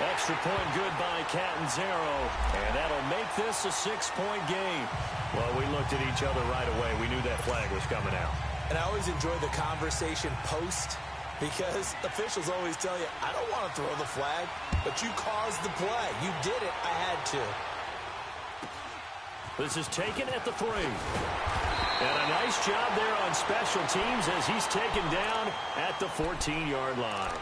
Extra point good by Catanzaro, and that'll make this a 6-point game. Well, we looked at each other right away. We knew that flag was coming out. And I always enjoy the conversation post, because officials always tell you, I don't want to throw the flag, but you caused the play. You did it. I had to. This is taken at the 3. And a nice job there on special teams as he's taken down at the 14-yard line.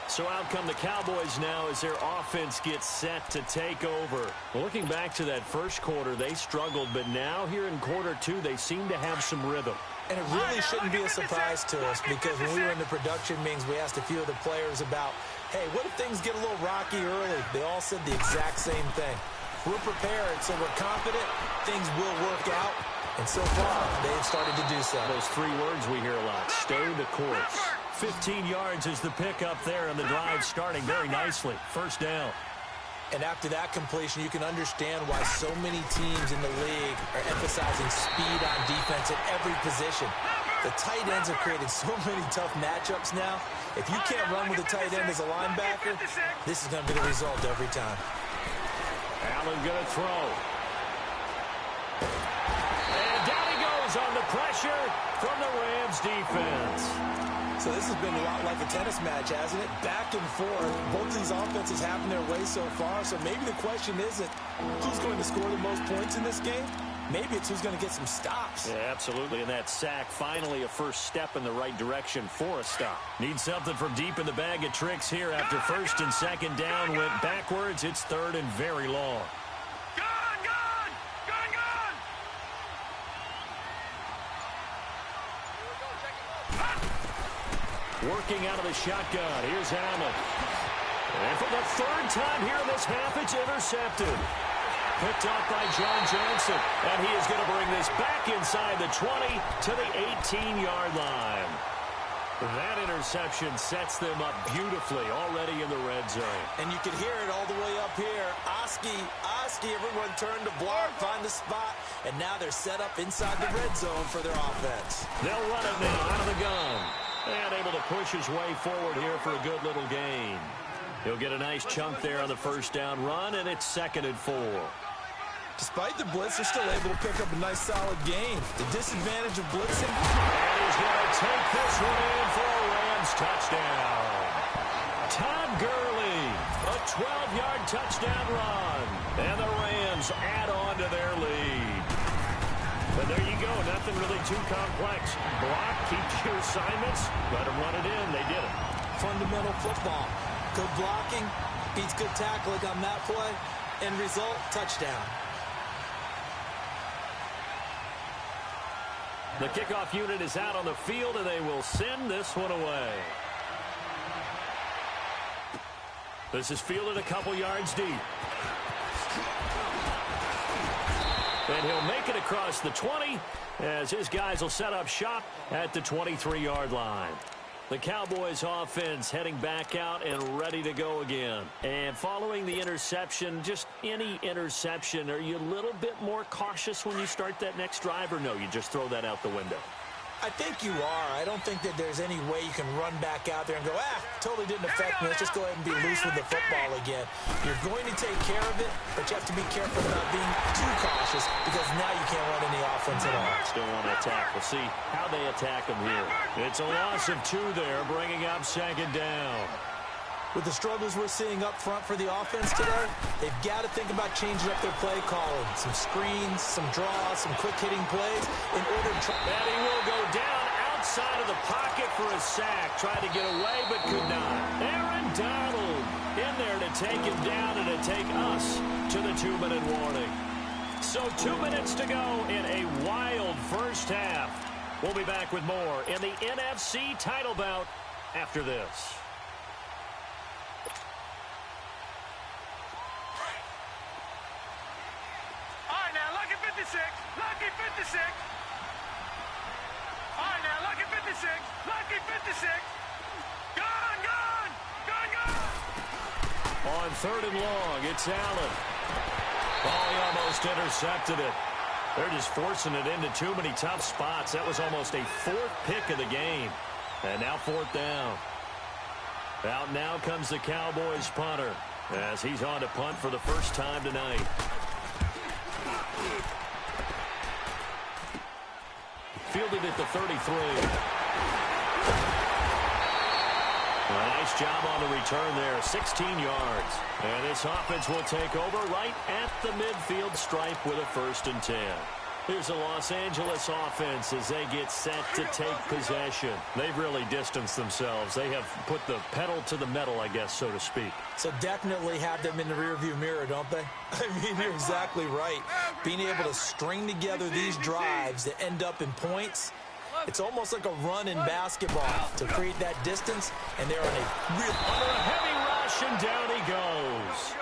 So out come the Cowboys now as their offense gets set to take over. Looking back to that first quarter, they struggled, but now here in quarter 2, they seem to have some rhythm. And it really shouldn't be a surprise to us, because when we were in the production meetings, we asked a few of the players about, hey, what if things get a little rocky early? They all said the exact same thing. We're prepared, so we're confident things will work out. And so far, they've started to do so. Those 3 words we hear a lot, stay the course. 15 yards is the pickup there, and the drive starting very nicely. First down. And after that completion, you can understand why so many teams in the league are emphasizing speed on defense at every position. The tight ends have created so many tough matchups now. If you can't run with a tight end as a linebacker, this is going to be the result every time. Allen going to throw. And down he goes on the pressure from the Rams defense. So this has been a lot like a tennis match, hasn't it? Back and forth. Both these offenses having their way so far. So maybe the question isn't who's going to score the most points in this game. Maybe it's who's going to get some stops. Yeah, absolutely. And that sack, finally a first step in the right direction for a stop. Need something from deep in the bag of tricks here after first and second down went backwards. It's third and very long. Working out of the shotgun. Here's Allen. And for the 3rd time here in this half, it's intercepted. Picked up by John Johnson. And he is going to bring this back inside the 20 to the 18-yard line. That interception sets them up beautifully already in the red zone. And you can hear it all the way up here. Oski, everyone turned to block, find the spot, and now they're set up inside the red zone for their offense. They'll run it now out of the gun. And able to push his way forward here for a good little gain. He'll get a nice chunk there on the first down run, and it's 2nd and 4. Despite the blitz, they're still able to pick up a nice, solid gain. The disadvantage of blitzing. And he's going to take this one in for a Rams touchdown. Todd Gurley, a 12-yard touchdown run. And the Rams add on to their lead. But there you go, nothing really too complex. Block, keep your assignments, let them run it in. They did it. Fundamental football. Good blocking, beats good tackling on that play. End result, touchdown. The kickoff unit is out on the field, and they will send this one away. This is fielded a couple yards deep. And he'll make it across the 20 as his guys will set up shop at the 23-yard line. The Cowboys offense heading back out and ready to go again. And following the interception, just any interception, are you a little bit more cautious when you start that next drive, or no, you just throw that out the window? I think you are. I don't think that there's any way you can run back out there and go, totally didn't affect me. Let's just go ahead and be loose with the football again. You're going to take care of it, but you have to be careful about being too cautious, because now you can't run any offense at all. Still want to attack. We'll see how they attack them here. It's a loss of 2 there, bringing up 2nd down. With the struggles we're seeing up front for the offense today, they've got to think about changing up their play calling. Some screens, some draws, some quick-hitting plays in order to try. And he will go down outside of the pocket for a sack. Tried to get away, but could not. Aaron Donald in there to take him down and to take us to the 2-minute warning. So 2 minutes to go in a wild first half. We'll be back with more in the NFC title bout after this. Lucky 56. All right, now, lucky 56. Lucky 56. Gone. On 3rd and long, it's Allen. Oh, he almost intercepted it. They're just forcing it into too many tough spots. That was almost a 4th pick of the game. And now 4th down. Out now comes the Cowboys punter. as he's on to punt for the first time tonight. Fielded at the 33. A nice job on the return there, 16 yards. And this offense will take over right at the midfield stripe with a 1st and 10. Here's the Los Angeles offense as they get set to take possession. They've really distanced themselves. They have put the pedal to the metal, I guess, so to speak. So definitely have them in the rearview mirror, don't they? I mean, you're exactly right. Being able to string together these drives that end up in points, it's almost like a run in basketball to create that distance, and they're on a real... Under a heavy rush, and down he goes.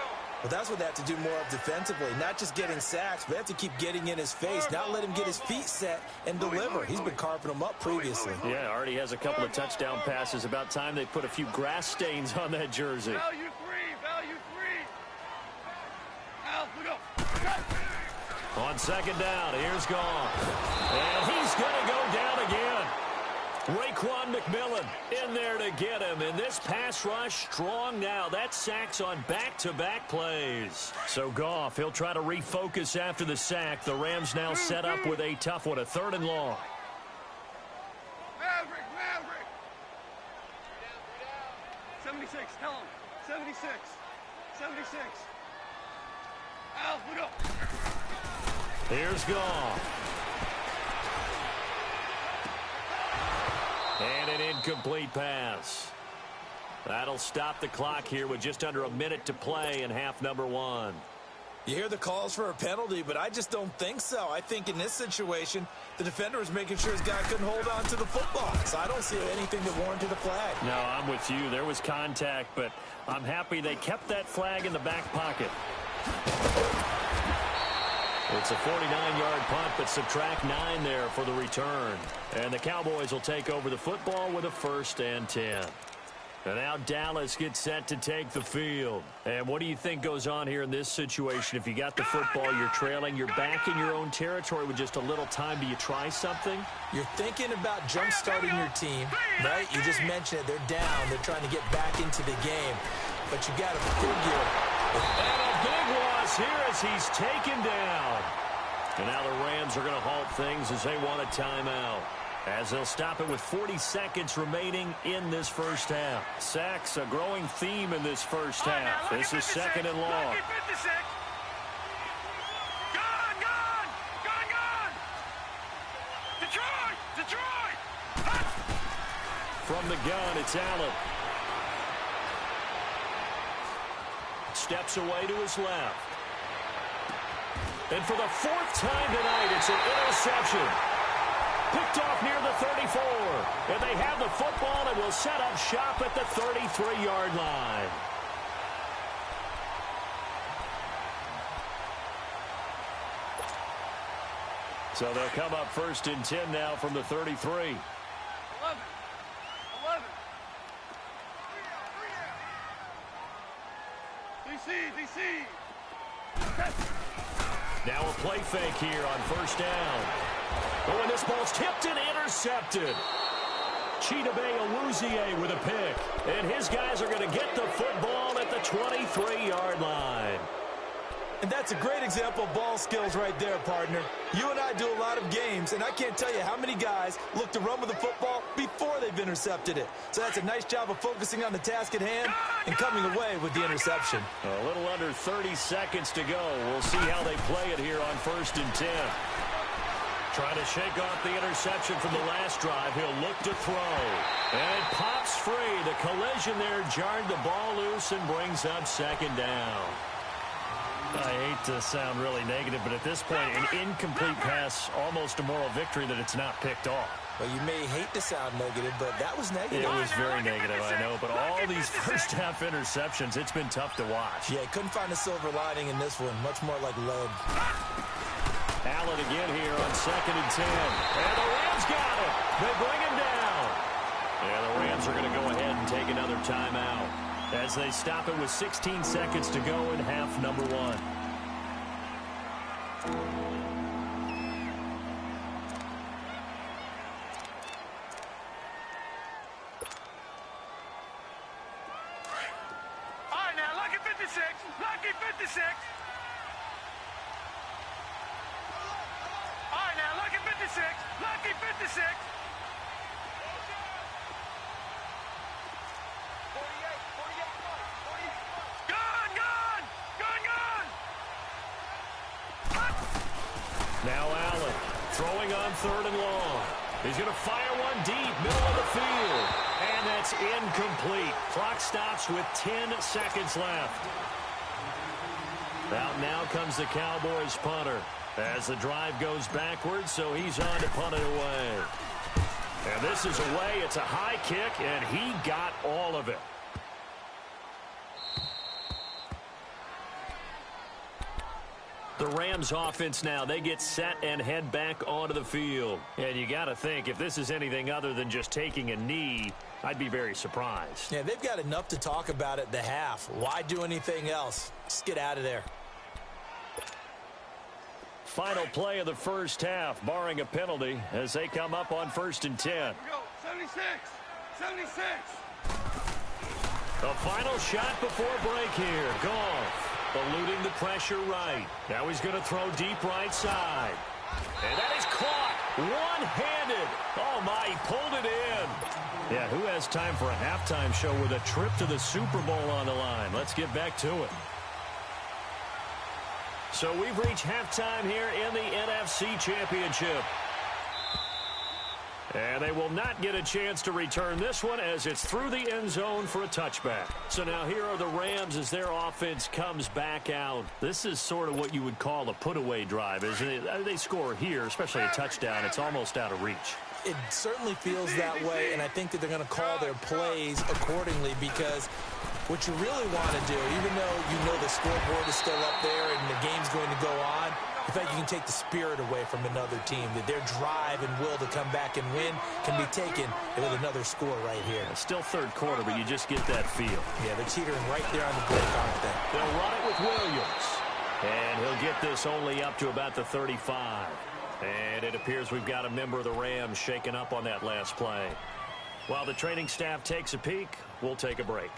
Well, that's what they have to do more of defensively, not just getting sacks, but they have to keep getting in his face, not let him get his feet set and deliver. He's been carving them up previously. Yeah, already has a couple of touchdown passes. About time they put a few grass stains on that jersey. Value three. Al, look up. On 2nd down, here's Goff. And he's going to go down again. Raekwon McMillan in there to get him. And this pass rush strong now. That's sacks on back-to-back plays. So Goff, he'll try to refocus after the sack. The Rams now set up with a tough one, a 3rd and long. Maverick. 76, tell him. 76. Al, look up. Here's Goff. And an incomplete pass. That'll stop the clock here with just under a minute to play in half number 1. You hear the calls for a penalty, but I just don't think so. I think in this situation, the defender was making sure his guy couldn't hold on to the football. So I don't see anything that warranted a flag. No, I'm with you. There was contact, but I'm happy they kept that flag in the back pocket. It's a 49-yard punt, but subtract 9 there for the return. And the Cowboys will take over the football with a 1st and 10. And now Dallas gets set to take the field. And what do you think goes on here in this situation? If you got the football, you're trailing, you're back in your own territory with just a little time. Do you try something? You're thinking about jump-starting your team, right? You just mentioned it. They're down. They're trying to get back into the game. But you got to figure. And a big loss here as he's taken down. And now the Rams are going to halt things as they want a timeout, as they'll stop it with 40 seconds remaining in this first half. Sacks, a growing theme in this first half. This is 2nd and long. Gone! Detroit! From the gun, it's Allen. Steps away to his left. And for the 4th time tonight, it's an interception. Picked off near the 34. And they have the football and will set up shop at the 33-yard line. So they'll come up 1st and 10 now from the 33. 11. DC. Now a play fake here on 1st down. Oh, and this ball's tipped and intercepted. Chidobe Awuzie with a pick. And his guys are going to get the football at the 23-yard line. And that's a great example of ball skills right there, partner. You and I do a lot of games, and I can't tell you how many guys look to run with the football before they've intercepted it. So that's a nice job of focusing on the task at hand and coming away with the interception. A little under 30 seconds to go. We'll see how they play it here on 1st and 10. Trying to shake off the interception from the last drive. He'll look to throw. And it pops free. The collision there jarred the ball loose and brings up 2nd down. I hate to sound really negative, but at this point, an incomplete pass, almost a moral victory that it's not picked off. Well, you may hate to sound negative, but that was negative. It was very negative, I know, but all these first-half interceptions, it's been tough to watch. Yeah, couldn't find a silver lining in this one, much more like lead. Allen again here on 2nd and 10. And the Rams got it. They bring him down. And the Rams are going to go ahead and take another timeout as they stop it with 16 seconds to go in half number 1. All right, now, look at 56. Lucky 56. All right, now, lucky 56. Lucky 56. 48, 48. Gone, gone. Gone, gone. Now Allen throwing on 3rd and long. He's going to fire one deep, middle of the field. And that's incomplete. Clock stops with 10 seconds left. Out now comes the Cowboys punter as the drive goes backwards, so he's on to punt it away. And this is away. It's a high kick, and he got all of it. The Rams offense now, they get set and head back onto the field. And you got to think, if this is anything other than just taking a knee, I'd be very surprised. Yeah, they've got enough to talk about at the half. Why do anything else? Just get out of there. Final play of the first half, barring a penalty, as they come up on 1st and 10. Here we go. 76. 76. The final shot before break here. Goff eluding the pressure right. Now he's going to throw deep right side. And that is caught one-handed. Oh, my, he pulled it in. Yeah, who has time for a halftime show with a trip to the Super Bowl on the line? Let's get back to it. So we've reached halftime here in the NFC Championship. And they will not get a chance to return this one as it's through the end zone for a touchback. So now here are the Rams as their offense comes back out. This is sort of what you would call a put-away drive, isn't it? They score here, especially a touchdown. It's almost out of reach. It certainly feels that way, and I think that they're going to call their plays accordingly because what you really want to do, even though you know the scoreboard is still up there and the game's going to go on, in fact, you can take the spirit away from another team, that their drive and will to come back and win can be taken with another score right here. It's still 3rd quarter, but you just get that feel. Yeah, they're teetering right there on the break, aren't they? They'll run it with Williams. And he'll get this only up to about the 35. And it appears we've got a member of the Rams shaken up on that last play. While the training staff takes a peek, we'll take a break.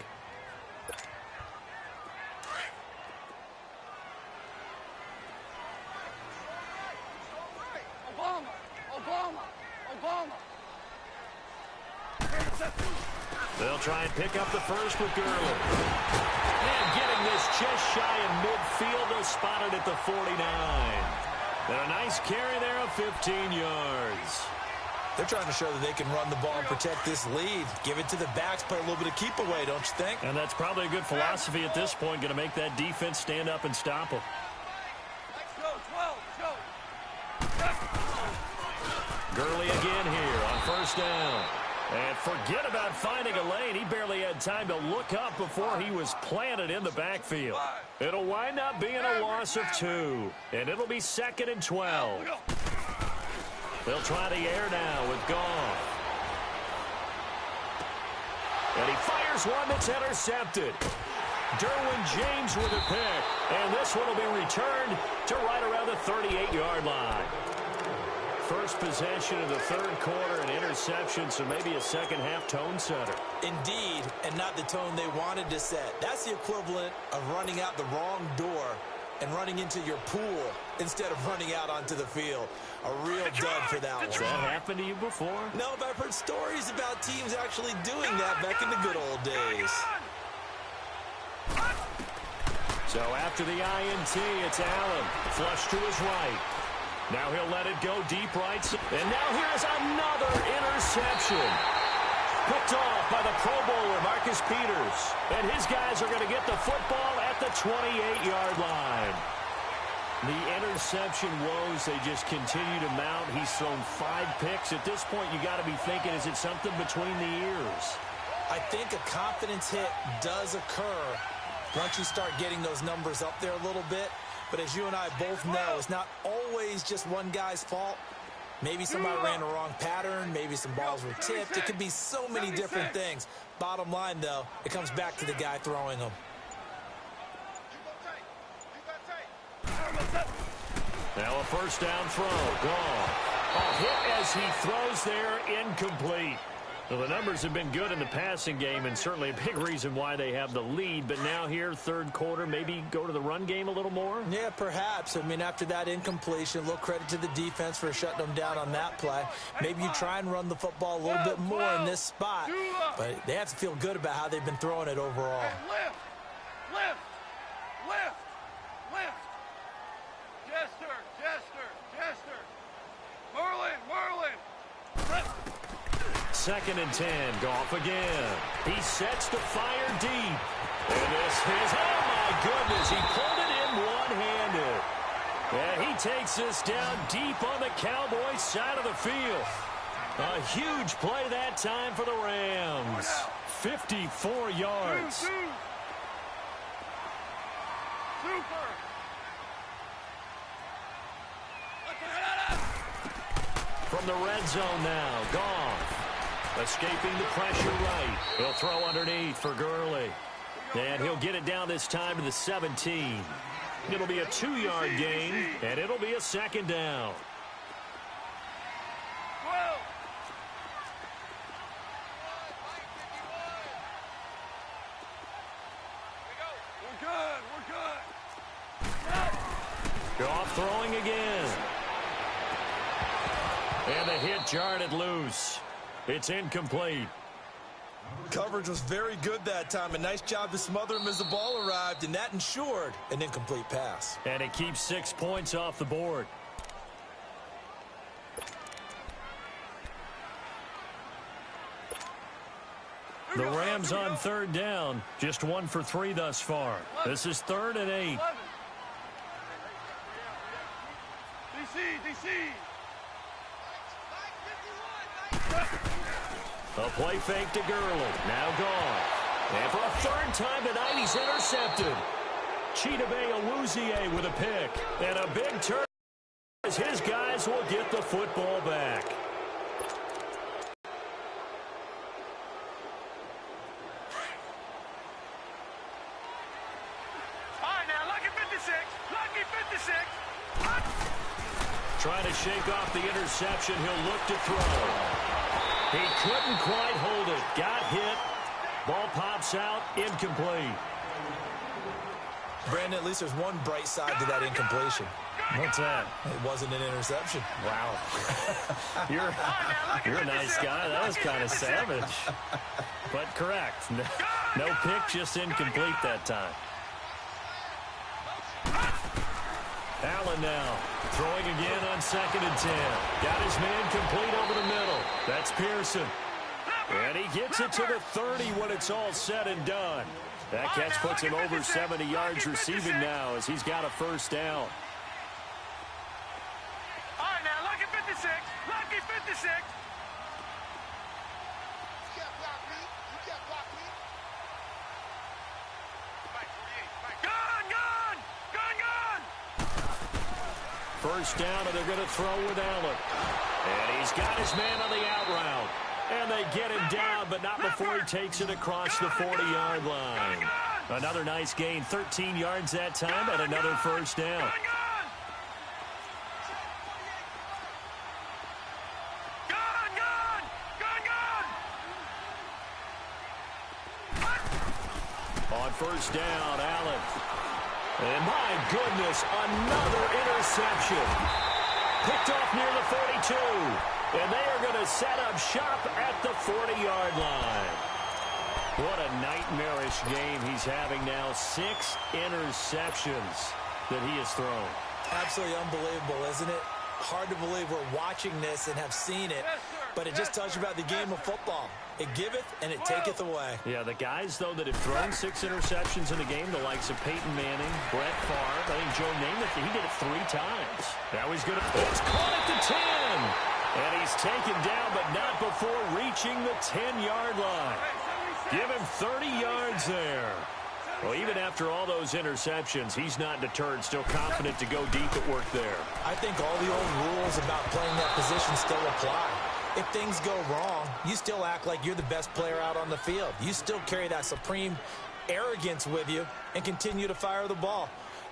They'll try and pick up the first with Gurley. And getting this just shy of midfield, they'll spot it at the 49. And a nice carry there of 15 yards. They're trying to show that they can run the ball and protect this lead. Give it to the backs, play a little bit of keep away, don't you think? And that's probably a good philosophy at this point, going to make that defense stand up and stop them. Let's go, 12, go. Gurley again here on 1st down. And forget about finding a lane. He barely had time to look up before he was planted in the backfield. It'll wind up being a loss of 2. And it'll be 2nd and 12. They'll try the air now with Goff. And he fires one that's intercepted. Derwin James with a pick. And this one will be returned to right around the 38-yard line. First possession of the 3rd quarter, an interception, so maybe a second-half tone setter. Indeed, and not the tone they wanted to set. That's the equivalent of running out the wrong door and running into your pool instead of running out onto the field. A real dud for that one. Has that happened to you before? No, but I've heard stories about teams actually doing that back in the good old days. So after the INT, it's Allen. Flush to his right. Now he'll let it go deep right. And now here's another interception. Picked off by the Pro Bowler, Marcus Peters. And his guys are going to get the football at the 28-yard line. The interception woes, they just continue to mount. He's thrown 5 picks. At this point, you got to be thinking, is it something between the ears? I think a confidence hit does occur once you start getting those numbers up there a little bit. But as you and I both know, it's not always just one guy's fault. Maybe somebody ran the wrong pattern. Maybe some balls were tipped. It could be so many different things. Bottom line, though, it comes back to the guy throwing them. Now a first down throw. Gone. A hit as he throws there, incomplete. Well, the numbers have been good in the passing game, and certainly a big reason why they have the lead. But now here, third quarter, maybe go to the run game a little more? Yeah, perhaps. I mean, after that incompletion, a little credit to the defense for shutting them down on that play. Maybe you try and run the football a little bit more in this spot. But they have to feel good about how they've been throwing it overall. Lift! Lift! Lift! Lift! Jester! Jester! Jester! Merlin! Lift! 2nd and 10. Goff again. He sets to fire deep. And this is, oh my goodness, he pulled it in one-handed. And he takes this down deep on the Cowboys side of the field. A huge play that time for the Rams. 54 yards. Super! From the red zone now, Goff. Escaping the pressure right. He'll throw underneath for Gurley. And he'll get it down this time to the 17. It'll be a 2-yard gain, and it'll be a 2nd down. 12! We're good! Goff throwing again. And the hit jarred it loose. It's incomplete. Coverage was very good that time. A nice job to smother him as the ball arrived, and that ensured an incomplete pass. And it keeps 6 points off the board. The Rams on 3rd down. Just 1 for 3 thus far. This is 3rd and 8. DC! A play fake to Gurley. Now gone. And for a 3rd time tonight, he's intercepted. Chidobe Awuzie with a pick. And a big turn as his guys will get the football back. All right, now, lucky 56! Lucky 56! Trying to shake off the interception. He'll look to throw. He couldn't quite hold it. Got hit. Ball pops out. Incomplete. Brandon, at least there's one bright side to that incompletion. What's that? It wasn't an interception. Wow. You're a nice guy. That was kind of savage. But correct. No pick, just incomplete that time. Allen now throwing again on 2nd and 10. Got his man complete over the middle. That's Pearson. And he gets it to the 30 when it's all said and done. That catch puts him over 70 yards receiving now as he's got a 1st down. All right, now, lucky 56! Lucky 56! First down, and they're going to throw with Allen. And he's got his man on the out route. And they get him down, but not before he takes it across the 40-yard line. Another nice gain, 13 yards that time, and another 1st down. On 1st down, Allen. And my goodness, another interception. Picked off near the 42. And they are going to set up shop at the 40-yard line. What a nightmarish game he's having now. 6 interceptions that he has thrown. Absolutely unbelievable, isn't it? Hard to believe we're watching this and have seen it, but it just tells you about the game of football. It giveth and it taketh away. Yeah, the guys, though, that have thrown 6 interceptions in the game, the likes of Peyton Manning, Brett Favre, I think Joe Namath, he did it 3 times. Now he's going to, it's caught at the 10. And he's taken down, but not before reaching the 10-yard line. Give him 30 yards there. Well, even after all those interceptions, he's not deterred, still confident to go deep at work there. I think all the old rules about playing that position still apply. If things go wrong, you still act like you're the best player out on the field. You still carry that supreme arrogance with you and continue to fire the ball.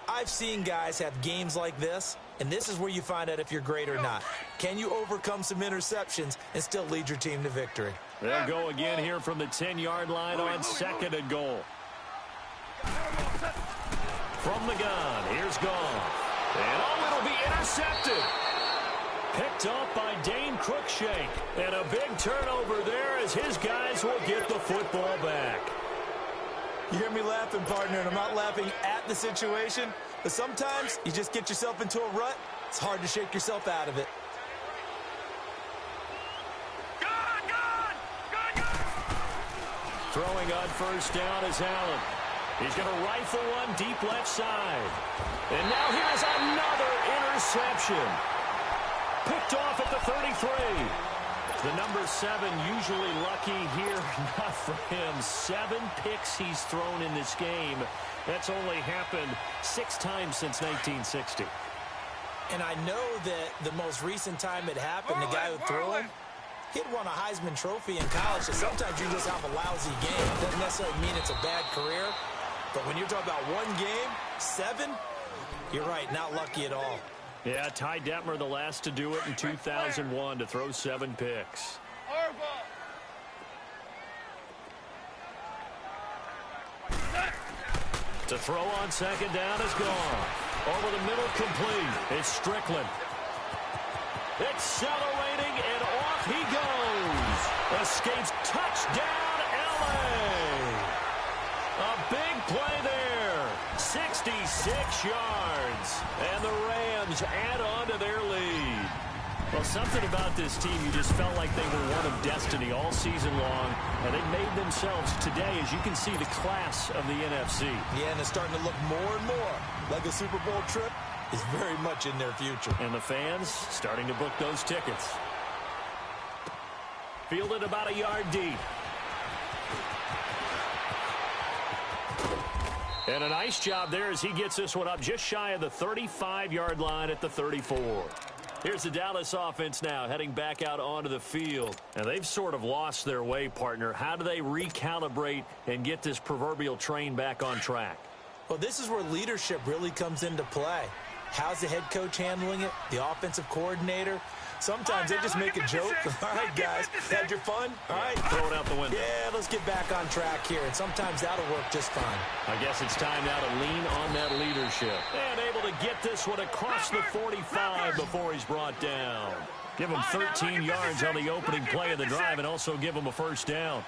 I've seen guys have games like this And this is where you find out if you're great or not. Can you overcome some interceptions and still lead your team to victory? They'll go again here from the 10-yard line on 2nd and goal. From the gun, here's Goff. And it'll be intercepted. Picked up by Dane Cruikshank. And a big turnover there as his guys will get the football back. You hear me laughing, partner, and I'm not laughing at the situation, but sometimes you just get yourself into a rut. It's hard to shake yourself out of it. Throwing on first down is Allen. He's going to rifle one deep left side. And now here's another interception. Picked off at the 33. The number 7 usually lucky here. Not for him. 7 picks he's thrown in this game. That's only happened 6 times since 1960. And I know that the most recent time it happened, the guy who threw him, he'd won a Heisman Trophy in college, so sometimes you just have a lousy game. It doesn't necessarily mean it's a bad career. But when you're talking about one game, 7, you're right, not lucky at all. Yeah, Ty Detmer, the last to do it in 2001, to throw 7 picks. To throw on second down is gone. Over the middle, complete. It's Strickland. Accelerating, and off he goes. Escapes, touchdown, L.A. A big play there. 66 yards. And the Rams add on to their lead. Well, something about this team, you just felt like they were one of destiny all season long, and they made themselves today, as you can see, the class of the NFC. Yeah, and it's starting to look more and more like a Super Bowl trip is very much in their future. And the fans starting to book those tickets. Fielded about a yard deep. And a nice job there as he gets this one up just shy of the 35-yard line at the 34. Here's the Dallas offense now heading back out onto the field. And they've sort of lost their way, partner. How do they recalibrate and get this proverbial train back on track? Well, this is where leadership really comes into play. How's the head coach handling it? The offensive coordinator? Sometimes they just make a joke. All right, guys, had your fun? All right. Throw it out the window. Yeah, let's get back on track here. And sometimes that'll work just fine. I guess it's time now to lean on that leadership. And able to get this one across the 45 before he's brought down. Give him 13 yards on the opening play of the drive and also give him a first down.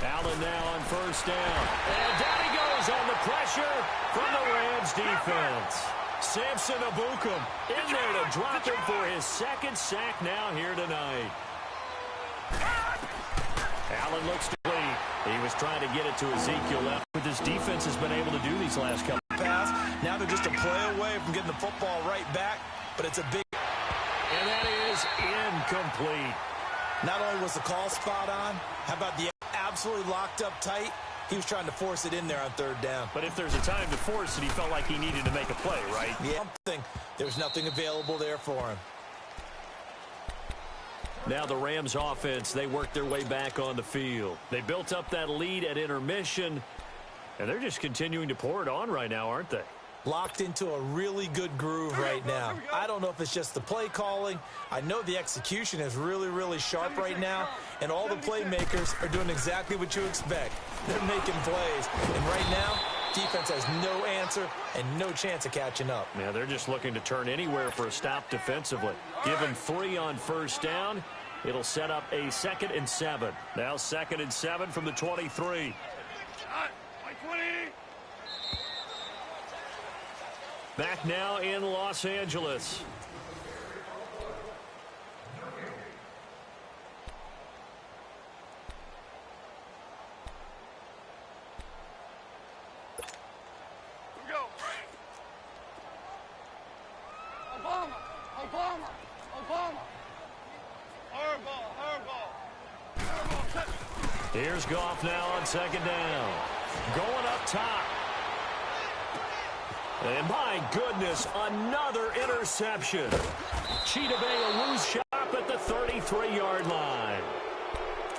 Allen now on first down. And down he goes on the pressure from the Rams defense. Samson Abukum in there to drop him for his 2nd sack now here tonight. Allen looks to lead. He was trying to get it to Ezekiel left. But this defense has been able to do these last couple. Pass. Now they're just a play away from getting the football right back. But it's a big. And that is incomplete. Not only was the call spot on, how about the absolutely locked up tight? He was trying to force it in there on 3rd down. But if there's a time to force it, he felt like he needed to make a play, right? Yeah, there was nothing available there for him. Now the Rams offense, they worked their way back on the field. They built up that lead at intermission, and they're just continuing to pour it on right now, aren't they? Locked into a really good groove right now. I don't know if it's just the play calling. I know the execution is really, really sharp right now, and all the playmakers are doing exactly what you expect. They're making plays, and right now, defense has no answer and no chance of catching up. Yeah, they're just looking to turn anywhere for a stop defensively. Give him 3 on first down. It'll set up a 2nd and 7. Now 2nd and 7 from the 23. Back now in Los Angeles. Here's Goff now on 2nd down. Going up top. And my goodness, another interception. Cheetah Bay a loose shot at the 33-yard line.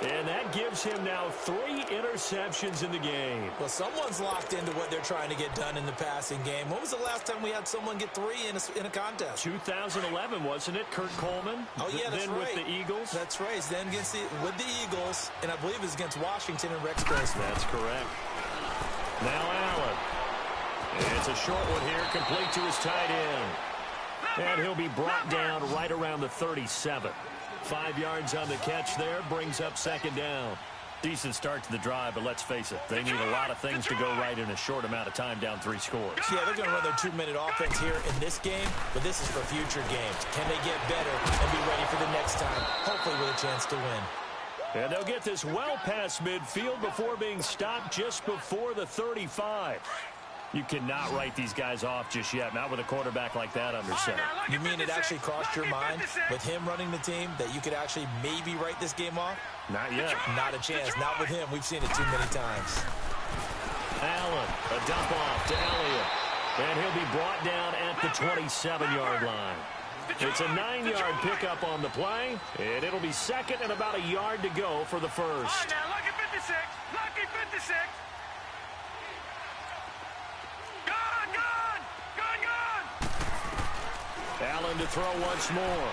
And that gives him now 3 interceptions in the game. Well, someone's locked into what they're trying to get done in the passing game. When was the last time we had someone get 3 in a contest? 2011, wasn't it? Kurt Coleman? Oh, yeah, that's then right. with the Eagles? That's right. Then with the Eagles, and I believe it's against Washington and Rex Grossman. That's correct. Now Allen. It's a short one here, complete to his tight end. And he'll be brought down right around the 37. 5 yards on the catch there, brings up second down. Decent start to the drive, but let's face it, they need a lot of things to go right in a short amount of time, down 3 scores. Yeah, they're going to run their 2-minute offense here in this game, but this is for future games. Can they get better and be ready for the next time, hopefully with a chance to win? And they'll get this well past midfield before being stopped just before the 35. You cannot write these guys off just yet, not with a quarterback like that under center. You mean it actually crossed your mind with him running the team that you could actually maybe write this game off? Not yet. Not a chance. Not with him. We've seen it too many times. Allen, a dump off to Elliott. And he'll be brought down at the 27-yard line. It's a 9-yard pickup on the play, and it'll be second and about a yard to go for the first. Now, lucky 56. Lucky 56. Allen to throw once more.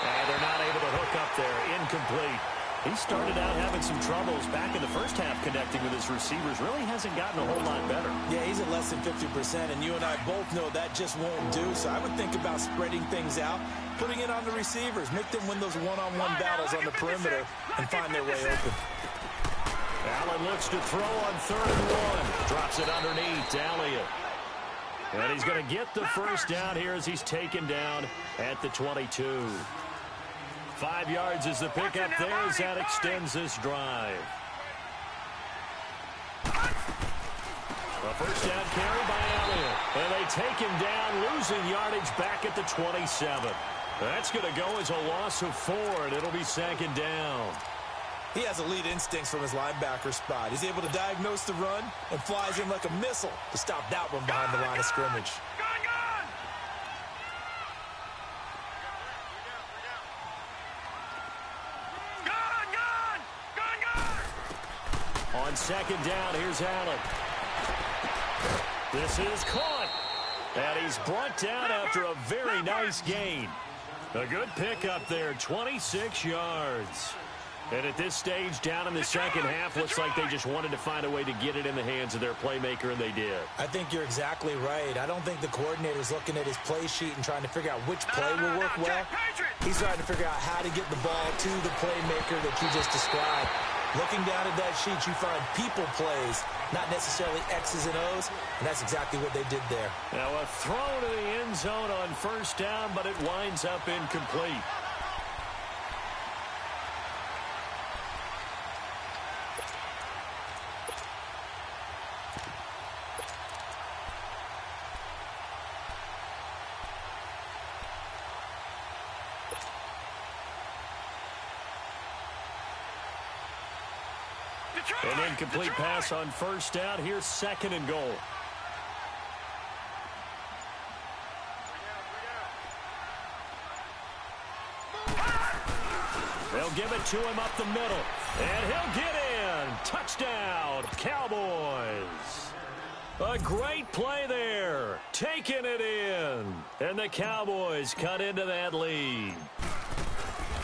And they're not able to hook up there. Incomplete. He started out having some troubles back in the first half connecting with his receivers. Really hasn't gotten a whole lot better. Yeah, he's at less than 50%, and you and I both know that just won't do. So I would think about spreading things out, putting it on the receivers, make them win those one-on-one battles on the perimeter, and find their way open. Allen looks to throw on 3rd and 1. Drops it underneath to Elliott. And he's going to get the first down here as he's taken down at the 22. 5 yards is the pickup there as that extends this drive. A first down carry by Elliott. And they take him down, losing yardage back at the 27. That's going to go as a loss of 4, and it'll be second down. He has elite instincts from his linebacker spot. He's able to diagnose the run and flies in like a missile to stop that one behind the line of scrimmage. On second down, here's Allen. This is caught. And he's brought down after a very nice gain. A good pickup there, 26 yards. And at this stage, down in the second half, looks like they just wanted to find a way to get it in the hands of their playmaker, and they did. I think you're exactly right. I don't think the coordinator's looking at his play sheet and trying to figure out which play will work well. He's trying to figure out how to get the ball to the playmaker that you just described. Looking down at that sheet, you find people plays, not necessarily X's and O's, and that's exactly what they did there. Now a throw to the end zone on first down, but it winds up incomplete. An incomplete pass on first down. Here's second and goal. They'll give it to him up the middle. And he'll get in. Touchdown, Cowboys. A great play there. Taking it in. And the Cowboys cut into that lead.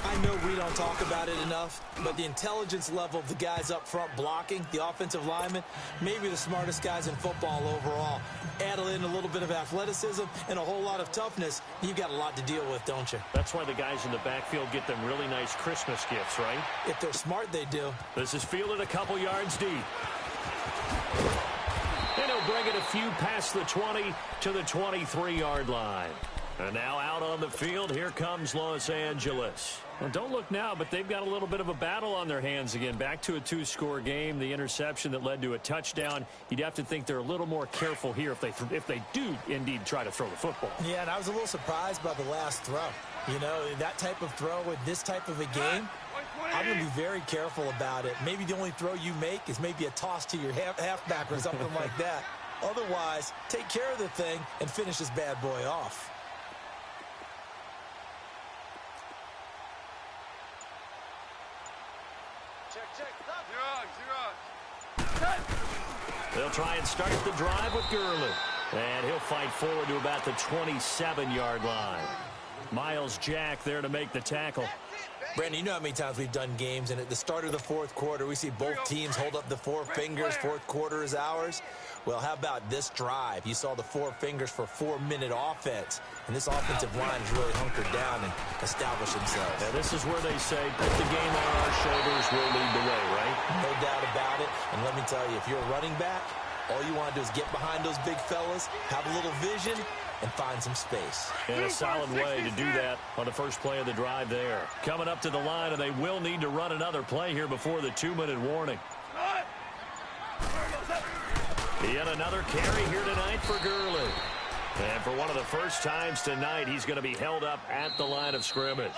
I know we don't talk about it enough, but the intelligence level of the guys up front blocking, the offensive linemen, maybe the smartest guys in football overall. Add in a little bit of athleticism and a whole lot of toughness, you've got a lot to deal with, don't you? That's why the guys in the backfield get them really nice Christmas gifts, right? If they're smart, they do. This is fielded a couple yards deep. And he'll bring it a few past the 20 to the 23-yard line. And now out on the field, here comes Los Angeles. Well, don't look now, but they've got a little bit of a battle on their hands again. Back to a 2-score game. The interception that led to a touchdown. You'd have to think they're a little more careful here if they do indeed try to throw the football. Yeah, and I was a little surprised by the last throw. You know, that type of throw in this type of a game, I'm going to be very careful about it. Maybe the only throw you make is maybe a toss to your halfback or something like that. Otherwise, take care of the thing and finish this bad boy off. They'll try and start the drive with Gurley. And he'll fight forward to about the 27-yard line. Miles Jack there to make the tackle. Brandon, you know how many times we've done games, and at the start of the fourth quarter, we see both teams hold up the four fingers. Fourth quarter is ours. Well, how about this drive? You saw the four fingers for 4-minute offense, and this offensive line has really hunkered down and established themselves. Yeah, this is where they say, put the game on our shoulders, we'll lead the way, right? No doubt about it. And let me tell you, if you're a running back, all you want to do is get behind those big fellas, have a little vision, and find some space. And a solid way to do that on the first play of the drive there. Coming up to the line, and they will need to run another play here before the 2-minute warning. Yet another carry here tonight for Gurley. And for one of the first times tonight, he's going to be held up at the line of scrimmage.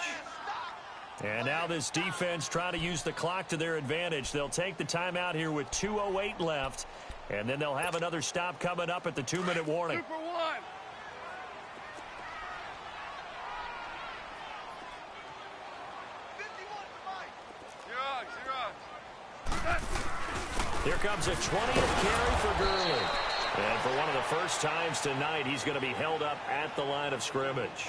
And now this defense trying to use the clock to their advantage. They'll take the timeout here with 2:08 left. And then they'll have another stop coming up at the 2-minute warning. 2 for 1. Here comes a 20th carry for Gurley. And for one of the first times tonight, he's going to be held up at the line of scrimmage.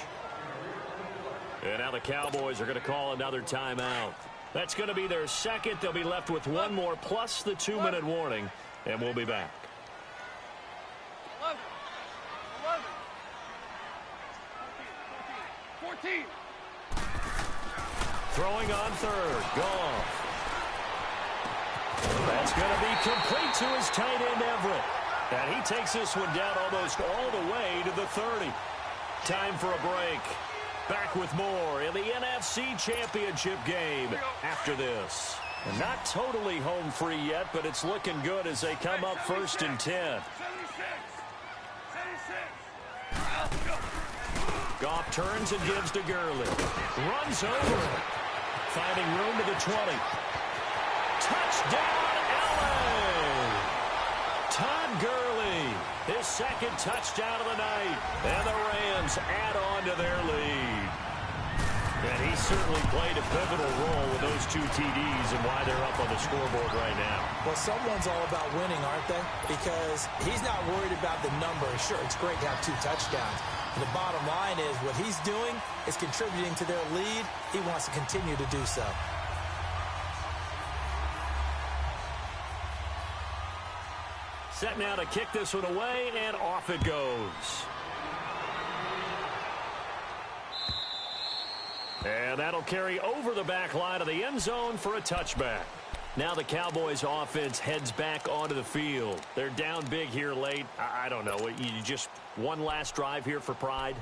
And now the Cowboys are going to call another timeout. That's going to be their second. They'll be left with one more plus the 2-minute warning. And we'll be back. 11. 14. Throwing on third. Goff. That's going to be complete to his tight end, Everett. And he takes this one down almost all the way to the 30. Time for a break. Back with more in the NFC Championship game after this. And not totally home free yet, but it's looking good as they come up 1st and 10. 76. Goff turns and gives to Gurley. Runs over it. Finding room to the 20. Touchdown, LA! Todd Gurley, his second touchdown of the night. And the Rams add on to their lead. And he certainly played a pivotal role with those 2 TDs and why they're up on the scoreboard right now. Well, someone's all about winning, aren't they? Because he's not worried about the number. Sure, it's great to have 2 touchdowns. But the bottom line is what he's doing is contributing to their lead. He wants to continue to do so. Set now to kick this one away, and off it goes. And that'll carry over the back line of the end zone for a touchback. Now the Cowboys offense heads back onto the field. They're down big here late. I don't know. You just one last drive here for pride?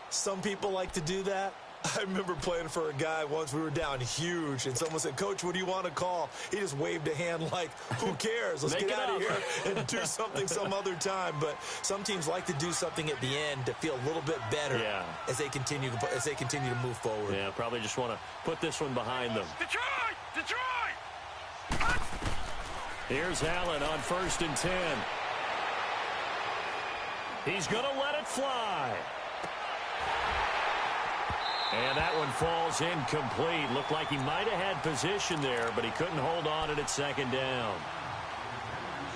Some people like to do that. I remember playing for a guy once. We were down huge, and someone said, "Coach, what do you want to call?" He just waved a hand like, who cares? Let's get out of here and do something some other time. But some teams like to do something at the end to feel a little bit better as they continue to move forward. Yeah, probably just want to put this one behind them. Detroit! Detroit! Here's Allen on 1st and 10. He's going to let it fly. And that one falls incomplete. Looked like he might have had position there, but he couldn't hold on it at 2nd down.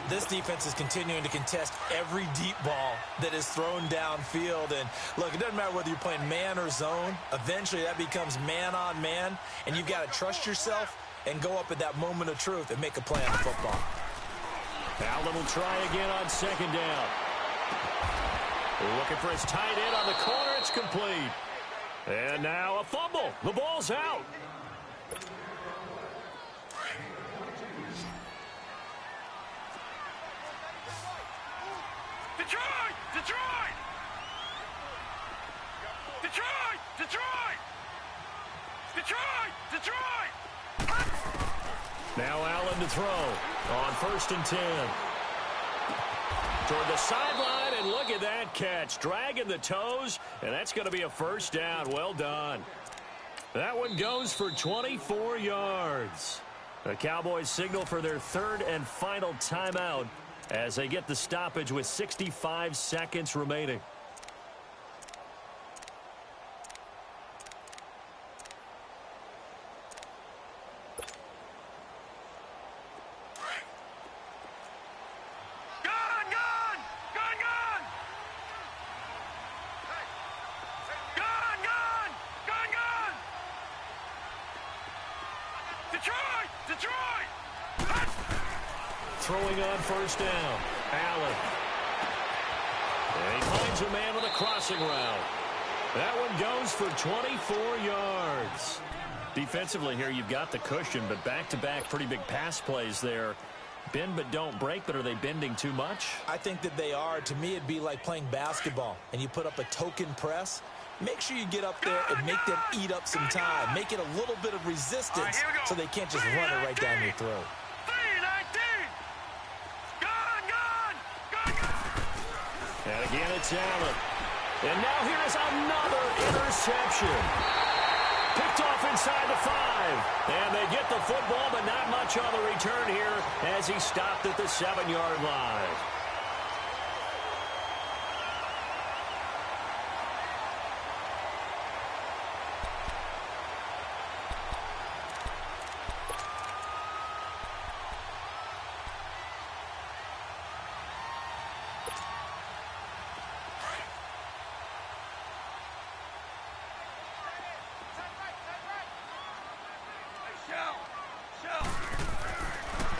This defense is continuing to contest every deep ball that is thrown downfield. And, look, it doesn't matter whether you're playing man or zone. Eventually, that becomes man on man, and you've got to trust yourself and go up at that moment of truth and make a play on the football. Allen will try again on 2nd down. Looking for his tight end on the corner. It's complete. And now a fumble. The ball's out. Detroit! Detroit! Detroit! Detroit! Detroit! Detroit! Now Allen to throw on 1st and 10. Toward the sideline, and look at that catch. Dragging the toes, and that's going to be a 1st down. Well done. That one goes for 24 yards. The Cowboys signal for their 3rd and final timeout as they get the stoppage with 65 seconds remaining. Detroit! Throwing on first down. Allen. And he finds a man with a crossing route. That one goes for 24 yards. Defensively here, you've got the cushion, but back-to-back pretty big pass plays there. Bend but don't break, but are they bending too much? I think that they are. To me, it'd be like playing basketball, and you put up a token press. Make sure you get up there and make them eat up some time. Make it a little bit of resistance so they can't just run it right down your throat. 3-19! Gone! And again, it's Allen. And now here is another interception. Picked off inside the 5. And they get the football, but not much on the return here as he stopped at the 7-yard line.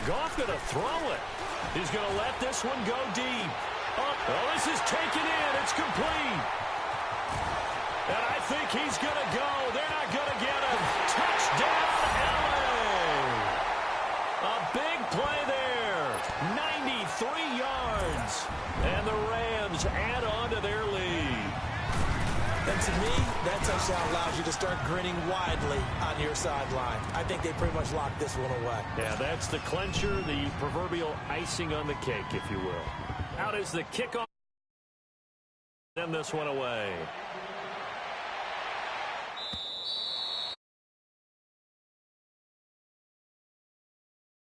Goff going to throw it. He's going to let this one go deep. Oh, this is taken in. It's complete. And I think he's going to go. They're not going to get him. Touchdown, LA. A big play there. 93 yards. And the Rams add on to their lead. And to me, that touchdown allows you to start grinning widely on your sideline. I think they pretty much locked this one away. Yeah, that's the clincher, the proverbial icing on the cake, if you will. Out is the kickoff. Send this one away.